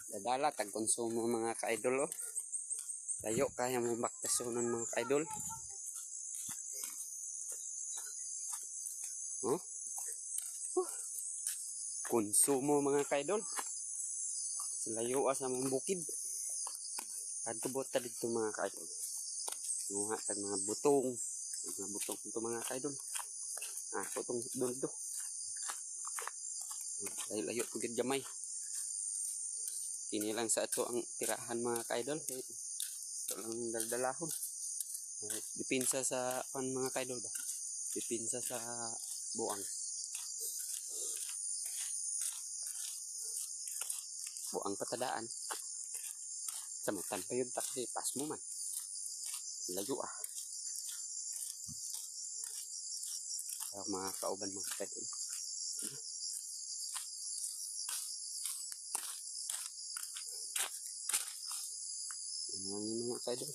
Dadala tag konsumo mga ka-idol oh. Layo kaya mo baktasunan mga ka-idol. Oh. Konsumo mga ka-idol. Layo sa mong bukid. Adto bota dito mga ka-idol. Muha tag mga butong. Mga butong ito mga ka-idol. Putong doon dito. Layo-layo pugid gamay. Kini lang sa ato ang tirahan mga ka-idol. Ito lang daldalahon. Dipinsa sa mga ka-idol ba? Dipinsa sa buang. Buang patadaan. Samutan pa yun kasi pas mo man. Layo mga kauban mga ka-idol. Mga ka-idol.